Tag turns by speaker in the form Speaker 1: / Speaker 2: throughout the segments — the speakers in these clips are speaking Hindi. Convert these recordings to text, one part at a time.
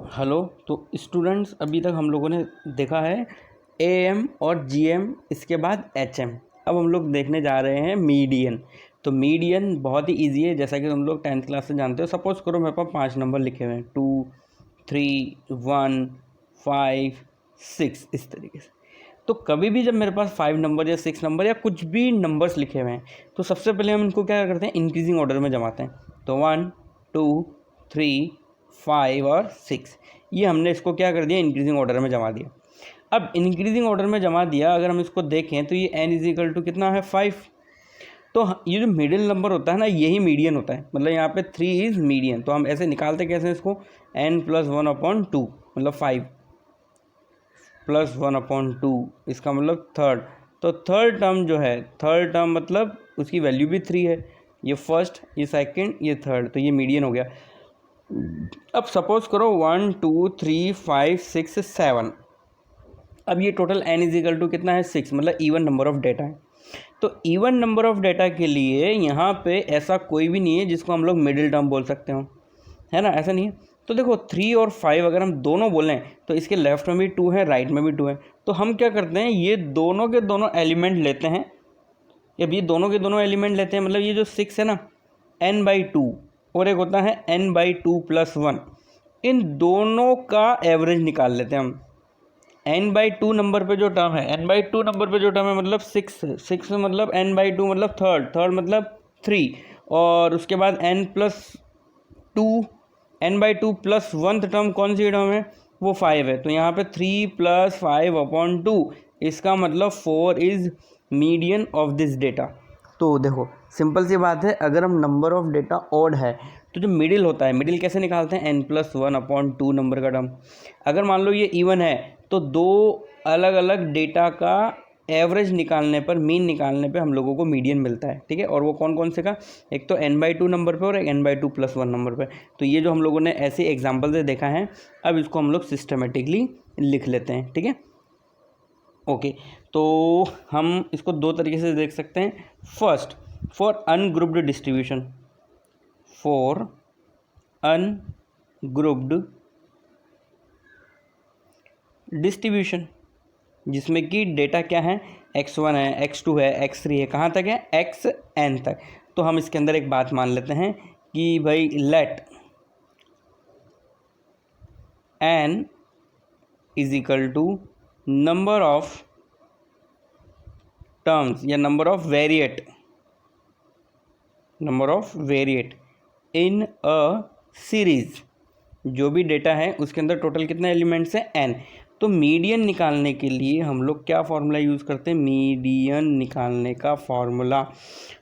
Speaker 1: हेलो। तो स्टूडेंट्स, अभी तक हम लोगों ने देखा है एएम और जीएम, इसके बाद एचएम। अब हम लोग देखने जा रहे हैं मीडियन। तो मीडियन बहुत ही इजी है, जैसा कि हम लोग 10th क्लास से जानते हो। सपोज करो मेरे पास 5 नंबर लिखे हुए हैं, 2, 3, 1, 5, 6, इस तरीके से। तो कभी भी जब मेरे पास 5 नंबर या 6 नंबर या कुछ भी नंबर्स लिखे हुए हैं, तो सबसे पहले हम इनको क्या करते हैं, इंक्रीजिंग ऑर्डर में जमाते हैं। तो 1, 2, 3, 5 और 6, ये हमने इसको क्या कर दिया, इंक्रीजिंग ऑर्डर में जमा दिया। अब इंक्रीजिंग ऑर्डर में जमा दिया, अगर हम इसको देखें तो ये n इज इक्वल टू कितना है, 5। तो ये जो मिडिल नंबर होता है ना, यही मीडियन होता है। मतलब यहाँ पे 3 इज मीडियन। तो हम ऐसे निकालते कैसे हैं इसको, n+1/2 मतलब 5 + 1/2, इसका मतलब थर्ड। तो थर्ड टर्म जो है, थर्ड टर्म मतलब उसकी वैल्यू भी 3 है। ये फर्स्ट, ये सेकंड, ये थर्ड, तो ये मीडियन हो गया। अब सपोज करो 1, 2, 3, 5, 6, 7। अब ये total n is equal to कितना है, 6, मतलब इवन नंबर ऑफ डेटा है। तो इवन नंबर ऑफ डेटा के लिए यहाँ पे ऐसा कोई भी नहीं है जिसको हम लोग मिडिल टर्म बोल सकते हो, है ना, ऐसा नहीं है। तो देखो 3 और 5 अगर हम दोनों बोलें तो इसके लेफ्ट में भी 2 है, राइट में भी 2 है। तो हम क्या करते हैं, ये दोनों के दोनों एलिमेंट लेते हैं। अब ये दोनों के दोनों एलिमेंट लेते हैं, मतलब ये जो 6 है ना, n/2, और एक होता है n/2 + 1, इन दोनों का एवरेज निकाल लेते हैं हम। n/2 नंबर पे जो टर्म है, n/2 नंबर पे जो टर्म है मतलब 6 मतलब n/2 मतलब थर्ड मतलब 3, और उसके बाद n+2, n/2 + 1th टर्म कौन सी टर्म है, वो 5 है। तो यहाँ पे 3 + 5/2, इसका मतलब 4 is median of this data. तो देखो सिंपल सी बात है, अगर हम नंबर ऑफ डेटा ऑड है तो जो मिडिल होता है, मिडिल कैसे निकालते हैं, n+1/2 नंबर का टर्म। अगर मान लो ये इवन है तो दो अलग अलग डेटा का एवरेज निकालने पर, मीन निकालने पे हम लोगों को मीडियन मिलता है, ठीक है। और वो कौन कौन से का, एक तो n/2 नंबर पे और एक n/2 + 1 नंबर पे। तो ये जो हम लोगों ने ऐसे एग्जाम्पल से देखा है, अब इसको हम लोग सिस्टमेटिकली लिख लेते हैं, ठीक है। ओके, तो हम इसको दो तरीके से देख सकते हैं। First, for ungrouped distribution, for ungrouped distribution, जिसमें कि डेटा क्या है, x1 है, x2 है, x3 है, कहाँ तक है, xn तक। तो हम इसके अंदर एक बात मान लेते हैं कि भाई let n is equal to number of terms या number of variate in a series. जो भी डेटा है उसके अंदर टोटल कितने एलिमेंट्स हैं, n। तो मीडियन निकालने के लिए हम लोग क्या फॉर्मूला यूज़ करते हैं, मीडियन निकालने का फॉर्मूला।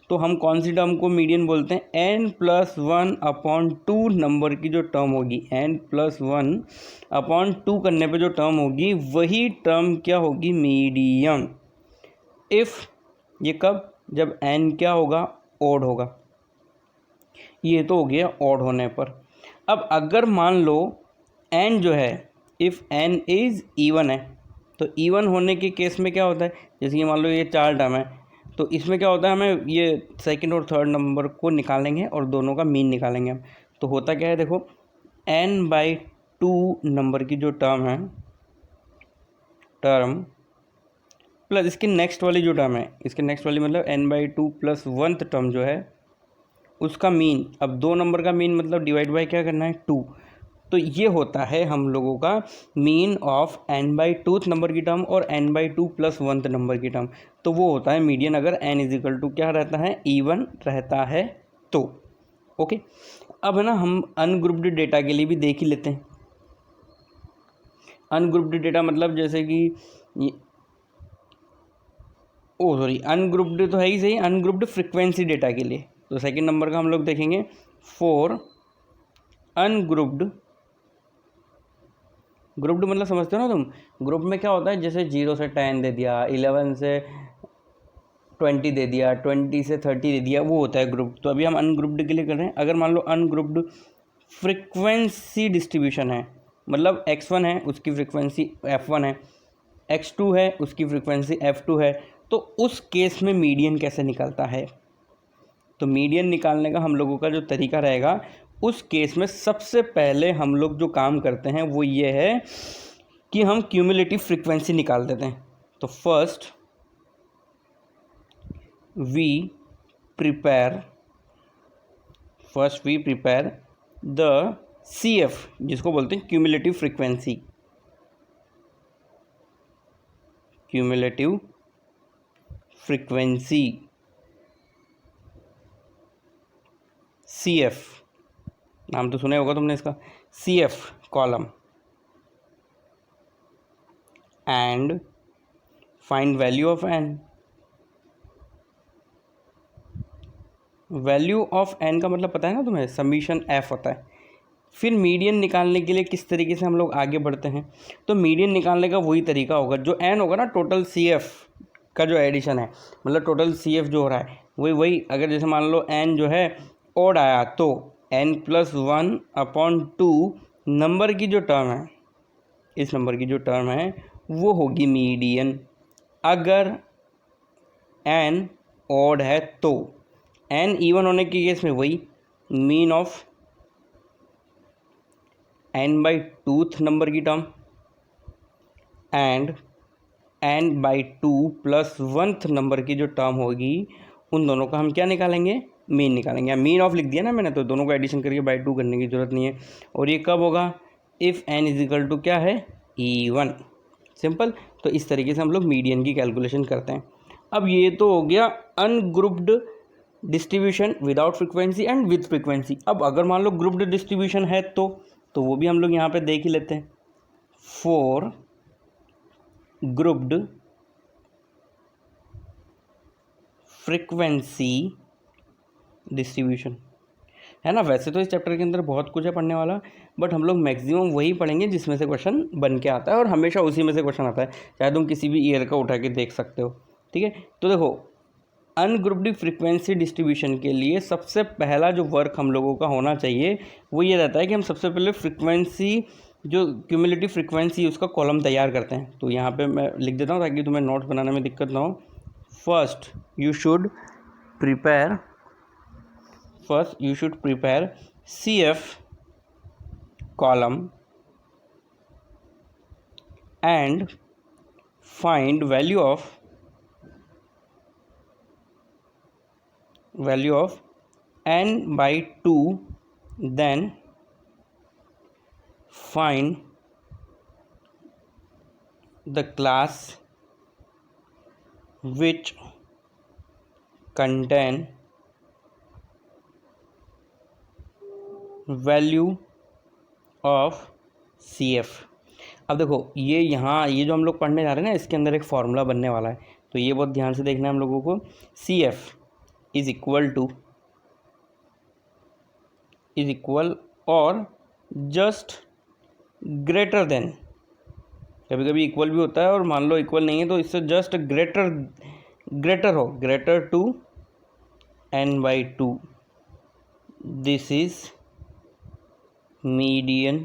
Speaker 1: तो हम कौन सी टर्म को मीडियन बोलते हैं, n+1/2 नंबर की जो टर्म होगी, n+1/2 करने पे जो टर्म होगी, वही टर्म क्या होगी, मीडियन। इफ़ ये कब, जब n क्या होगा, ओड होगा। ये तो हो गया ऑड होने पर। अब अगर मान लो n जो है, इफ़ n इज़ इवन है, तो इवन होने के केस में क्या होता है, जैसे कि मान लो ये 4 टर्म है, तो इसमें क्या होता है, हमें ये सेकंड और थर्ड नंबर को निकालेंगे और दोनों का मीन निकालेंगे हम। तो होता क्या है, देखो n/2 नंबर की जो टर्म है, टर्म प्लस इसकी नेक्स्ट वाली जो टर्म है, इसके नेक्स्ट वाली मतलब n/2 + 1th टर्म जो है, उसका मीन। अब 2 नंबर का मीन मतलब डिवाइड बाय क्या करना है, 2। तो ये होता है हम लोगों का मीन ऑफ n/2 नंबर की टर्म और n/2 + 1th नंबर की टर्म। तो वो होता है मीडियन, अगर n इज इक्वल टू क्या रहता है, इवन रहता है तो। ओके, अब है ना, हम अनग्रुप्ड डेटा के लिए भी देख ही लेते हैं। अनग्रुप्ड डेटा मतलब जैसे कि अनग्रुप्ड तो है ही सही, अनग्रुप्ड फ्रीक्वेंसी डेटा के लिए। तो सेकंड नंबर का हम लोग देखेंगे, फॉर अनग्रुप्ड। ग्रुप्ड मतलब समझते हो ना तुम, ग्रुप में क्या होता है, जैसे 0 से 10 दे दिया, 11 से 20 दे दिया, 20 से 30 दे दिया, वो होता है ग्रुप। तो अभी हम अनग्रुप्ड के लिए कर रहे हैं। अगर मान लो अनग्रुप्ड फ्रीक्वेंसी डिस्ट्रीब्यूशन है, मतलब x1 है उसकी फ्रीक्वेंसी f1 है, x2 है उसकी फ्रीक्वेंसी f2 है, तो उस केस में मीडियन कैसे निकलता है। तो मीडियन निकालने का हम लोगों का जो तरीका रहेगा उस केस में सबसे पहले हम लोग जो काम करते हैं वो ये है कि हम क्यूमुलेटिव फ्रीक्वेंसी निकाल देते हैं। तो first we prepare the CF, जिसको बोलते हैं क्यूमुलेटिव फ्रीक्वेंसी, CF नाम तो सुना होगा तुमने इसका, CF column, and find value of n। Value of n का मतलब पता है ना तुम्हें, समीशन f होता है। फिर मीडियन निकालने के लिए किस तरीके से हम लोग आगे बढ़ते हैं, तो मीडियन निकालने का वही तरीका होगा, जो n होगा ना टोटल CF का जो एडिशन है, मतलब टोटल CF जो हो रहा है वही अगर जैसे मान लो n जो है ओड आया तो n+1/2 नंबर की जो टर्म है, इस नंबर की जो टर्म है वो होगी मीडियन। अगर n ओड है तो n इवन होने के केस में वही मीन ऑफ n/2th नंबर की term and n/2 + 1th number की जो टर्म होगी, उन दोनों का हम क्या निकालेंगे, मीन निकालेंगे। मीन ऑफ लिख दिया ना मैंने, तो दोनों को एडिशन करके बाई 2 करने की ज़रूरत नहीं है। और ये कब होगा, इफ़ n = क्या है, E1। सिंपल। तो इस तरीके से हम लोग मीडियन की कैलकुलेशन करते हैं। अब ये तो हो गया ungrouped distribution without frequency and with frequency. अब अगर मान लो ग्रुप्ड डिस्ट्रीब्यूशन है तो वो भी हम लोग यहाँ पे देख ही लेते हैं। फॉर ग्रुप्ड फ्रीक्वेंसी डिस्ट्रीब्यूशन, है ना। वैसे तो इस चैप्टर के अंदर बहुत कुछ है पढ़ने वाला, बट हम लोग मैक्सिमम वही पढ़ेंगे जिसमें से क्वेश्चन बन के आता है, और हमेशा उसी में से क्वेश्चन आता है, चाहे तुम किसी भी ईयर का उठा के देख सकते हो। ठीक है, तो देखो अनग्रुप्ड फ्रीक्वेंसी डिस्ट्रीब्यूशन के लिए सबसे पहला जो वर्क हम लोगों का होना चाहिए वो ये रहता है कि हम सबसे पहले फ्रीक्वेंसी, जो क्यूमुलेटिव फ्रीक्वेंसी उसका कॉलम तैयार करते हैं। तो यहाँ पे मैं लिख देता हूँ ताकि तुम्हें नोट्स बनाने में दिक्कत ना हो। First you should prepare CF column and find value of n/2, then find the class which contain value of CF। अब देखो ये यहाँ ये जो हम लोग पढ़ने जा रहे हैं ना, इसके अंदर एक फार्मूला बनने वाला है, तो ये बहुत ध्यान से देखना है हम लोगों को। CF इज इक्वल और जस्ट ग्रेटर देन, कभी कभी इक्वल भी होता है और मान लो इक्वल नहीं है तो इससे just greater to n/2। This is median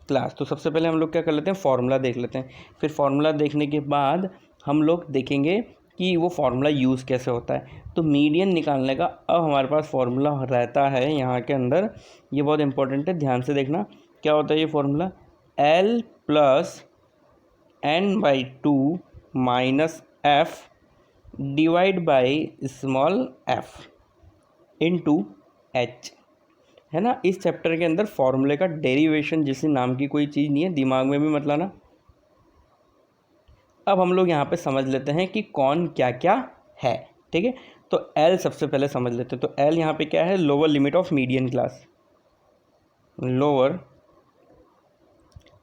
Speaker 1: class. तो सबसे पहले हम लोग क्या कर लेते हैं, फार्मूला देख लेते हैं। फिर फार्मूला देखने के बाद हम लोग देखेंगे कि वो फार्मूला यूज़ कैसे होता है। तो मीडियन निकालने का अब हमारे पास फार्मूला रहता है यहाँ के अंदर, ये बहुत इंपॉर्टेंट है, ध्यान से देखना क्या होता है ये formula. L + n/2 - f divide by small f into h, है ना। इस चैप्टर के अंदर फॉर्मूले का डेरिवेशन जैसे नाम की कोई चीज़ नहीं है, दिमाग में भी मत लाना। अब हम लोग यहाँ पे समझ लेते हैं कि कौन क्या क्या है। ठीक है, तो L सबसे पहले समझ लेते हैं। तो L यहाँ पे क्या है, lower limit of median class, lower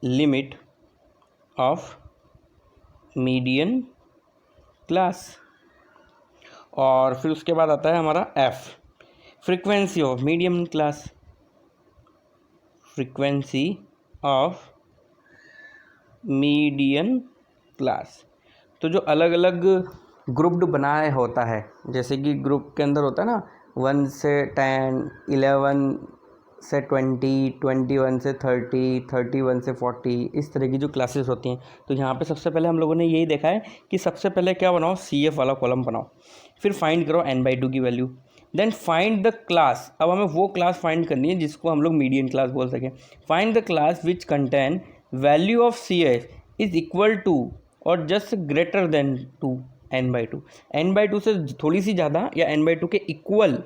Speaker 1: limit of median class. और फिर उसके बाद आता है हमारा F, frequency of medium class, frequency of median class. तो जो अलग अलग ग्रुप्ड बनाए होता है, जैसे कि ग्रुप के अंदर होता है ना 1 से 10, 11 से 20, 21 से 30, 31 से 40, इस तरह की जो क्लासेस होती हैं। तो यहाँ पे सबसे पहले हम लोगों ने यही देखा है कि सबसे पहले क्या बनाओ, CF वाला कॉलम बनाओ, फिर फाइंड करो n/2 की value, then find the class, अब हमें वो क्लास फाइंड करनी है जिसको हम लोग मीडियन क्लास बोल सकें। Find the class which contain value of C F is equal to और just greater than to n/2। n/2 से थोड़ी सी ज़्यादा या n/2 के इक्वल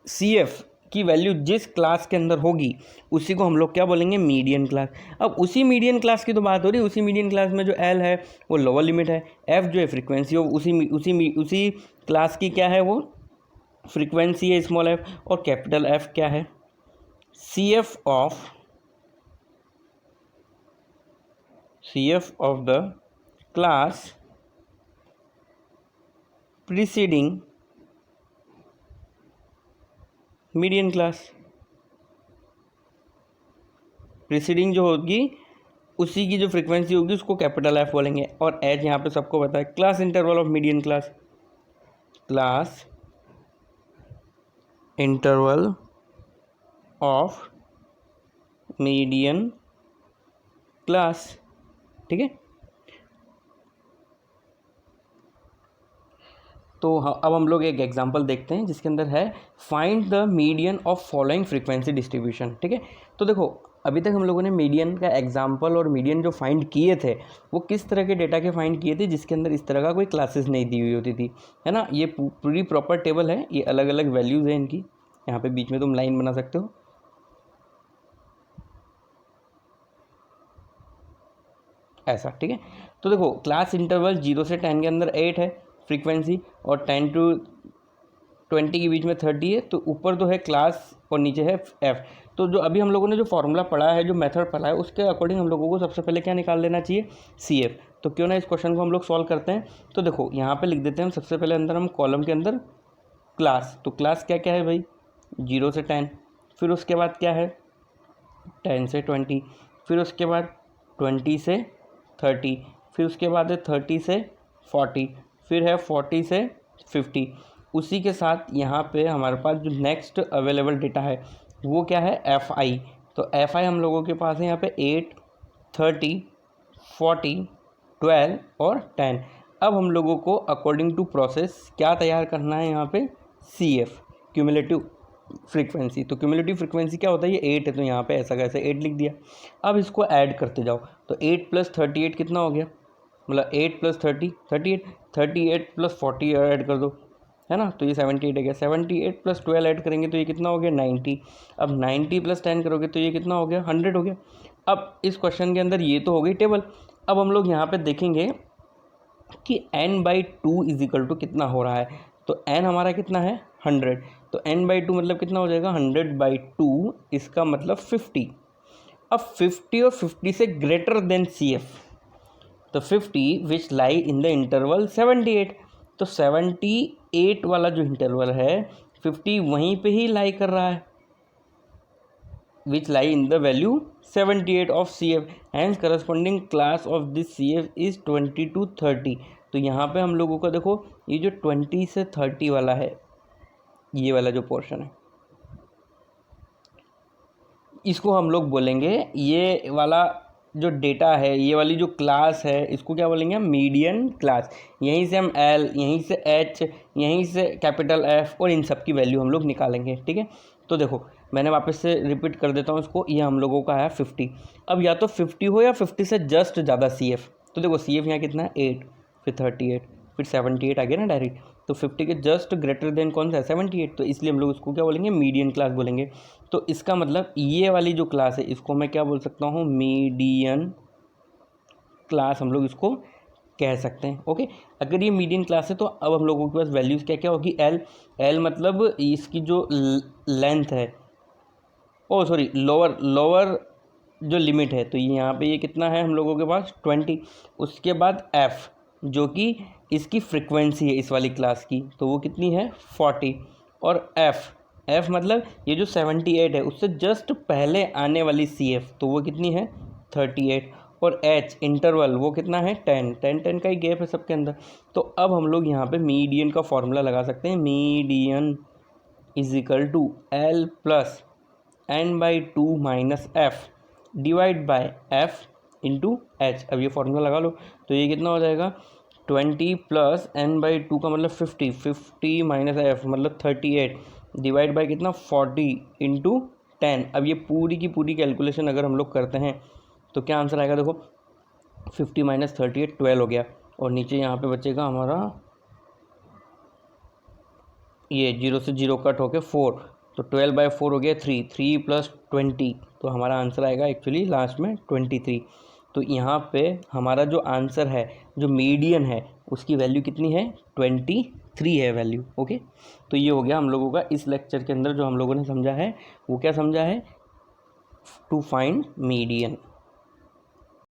Speaker 1: सी एफ की वैल्यू जिस क्लास के अंदर होगी उसी को हम लोग क्या बोलेंगे, मीडियन क्लास। अब उसी मीडियन क्लास की तो बात हो रही है, उसी मीडियन क्लास में जो एल है वो लोअर लिमिट है, एफ जो है फ्रीक्वेंसी हो, उसी क्लास की क्या है वो फ्रीक्वेंसी है स्मॉल एफ, और कैपिटल एफ क्या है, C F of the class preceding median class. Preceding जो होगी उसी की जो फ्रीक्वेंसी होगी उसको कैपिटल एफ बोलेंगे, और एच यहाँ पे सबको पता है class interval of median class, class interval of median class. ठीक है, तो अब हम लोग एक एग्जांपल देखते हैं जिसके अंदर है find the median of following frequency distribution. ठीक है, तो देखो अभी तक हम लोगों ने मीडियन का एग्जांपल और मीडियन जो फाइंड किए थे वो किस तरह के डेटा के फाइंड किए थे, जिसके अंदर इस तरह का कोई क्लासेस नहीं दी हुई होती थी, है ना। ये पूरी प्रॉपर टेबल है, ये अलग अलग वैल्यूज़ हैं इनकी, यहाँ पे बीच में तुम लाइन बना सकते हो। ऐसा, ठीक है। तो देखो क्लास इंटरवल 0 से 10 के अंदर 8 है फ्रीक्वेंसी, और 10 to 20 के बीच में 30 है, तो ऊपर तो है क्लास और नीचे है एफ। तो जो अभी हम लोगों ने जो फॉर्मूला पढ़ा है, जो मेथड पढ़ा है, उसके अकॉर्डिंग हम लोगों को सबसे पहले क्या निकाल लेना चाहिए, सी एफ। तो क्यों ना इस क्वेश्चन को हम लोग सॉल्व करते हैं। तो देखो यहाँ पे लिख देते हैं हम सबसे पहले अंदर हम कॉलम के अंदर क्लास, तो क्लास क्या क्या है भाई, 0 से 10, फिर उसके बाद क्या है 10 से 20, फिर उसके बाद 20 से 30, फिर उसके बाद है 30 से 40, फिर है 40 से 50। उसी के साथ यहाँ पे हमारे पास जो नेक्स्ट अवेलेबल डेटा है वो क्या है, एफ आई। तो एफ आई हम लोगों के पास है यहाँ पे 8, 30, 40, 12 और 10। अब हम लोगों को अकॉर्डिंग टू प्रोसेस क्या तैयार करना है यहाँ पे, सी एफ, क्यूमुलेटिव फ्रीक्वेंसी। तो क्यूमुलेटिव फ्रीक्वेंसी क्या होता है, ये 8 है, तो यहाँ पे ऐसा कैसे 8 लिख दिया। अब इसको ऐड करते जाओ, तो 8 + 38 कितना हो गया, मतलब 8 + 30 38, 38 + 40 ऐड कर दो, है ना, तो ये 78 है गया। 78 + 12 ऐड करेंगे तो ये कितना हो गया, 90। अब 90 + 10 करोगे तो ये कितना हो गया, 100 हो गया। अब इस क्वेश्चन के अंदर ये तो हो गई टेबल। अब हम लोग यहाँ पे देखेंगे कि n/2 = कितना हो रहा है। तो n हमारा कितना है, 100, तो n/2 मतलब कितना हो जाएगा, 100/2, इसका मतलब 50। अब 50 और 50 से ग्रेटर देन सी एफ, तो 50 विच लाई इन द इंटरवल 78, तो 78 वाला जो इंटरवल है 50 वहीं पे ही लाई कर रहा है, which lie in the value 78 of CF, hence corresponding class of this CF is 20 to 30। तो यहाँ पे हम लोगों का देखो ये जो 20 से 30 वाला है, ये वाला जो पोर्शन है, इसको हम लोग बोलेंगे, ये वाला जो डेटा है, ये वाली जो क्लास है, इसको क्या बोलेंगे, मीडियन क्लास। यहीं से हम एल, यहीं से एच, यहीं से कैपिटल एफ और इन सब की वैल्यू हम लोग निकालेंगे। ठीक है, तो देखो मैंने वापस से रिपीट कर देता हूँ इसको, ये हम लोगों का है 50। अब या तो 50 हो या 50 से जस्ट ज़्यादा सी एफ। तो देखो सी एफ यहाँ कितना है 8, फिर 38, फिर 78 आ गया ना डायरेक्ट, तो 50 के जस्ट ग्रेटर देन कौन सा है, 78, तो इसलिए हम लोग उसको क्या बोलेंगे, मीडियन क्लास बोलेंगे। तो इसका मतलब ये वाली जो क्लास है इसको मैं क्या बोल सकता हूँ, मीडियन क्लास हम लोग इसको कह सकते हैं। ओके, अगर ये मीडियन क्लास है तो अब हम लोगों के पास वैल्यूज़ क्या क्या होगी, एल मतलब इसकी जो लेंथ है, ओ सॉरी लोअर जो लिमिट है, तो यहाँ पे ये कितना है हम लोगों के पास 20। उसके बाद एफ़ जो कि इसकी फ्रिक्वेंसी है इस वाली क्लास की, तो वो कितनी है 40। और एफ़ मतलब ये जो 78 है उससे जस्ट पहले आने वाली सी एफ, तो वो कितनी है 38। और एच इंटरवल वो कितना है 10 का ही गैप है सबके अंदर। तो अब हम लोग यहाँ पे मीडियन का फॉर्मूला लगा सकते हैं, median = L + n/2 - f divide by f into H. अब ये फॉर्मूला लगा लो, तो ये कितना हो जाएगा 20 + n/2 का मतलब 50 - f मतलब 38 डिवाइड बाय कितना 40 इंटू 10। अब ये पूरी की पूरी कैलकुलेशन अगर हम लोग करते हैं तो क्या आंसर आएगा, देखो 50 माइनस 38 12 हो गया, और नीचे यहाँ पे बचेगा हमारा ये 0 से 0 कट होके 4, तो 12/4 हो गया 3, 3 प्लस 20, तो हमारा आंसर आएगा एक्चुअली लास्ट में 23। तो यहाँ पे हमारा जो आंसर है, जो मीडियन है, उसकी वैल्यू कितनी है, 23 है वैल्यू। ओके, तो ये हो गया हम लोगों का इस लेक्चर के अंदर जो हम लोगों ने समझा है, वो क्या समझा है, टू फाइंड मीडियन।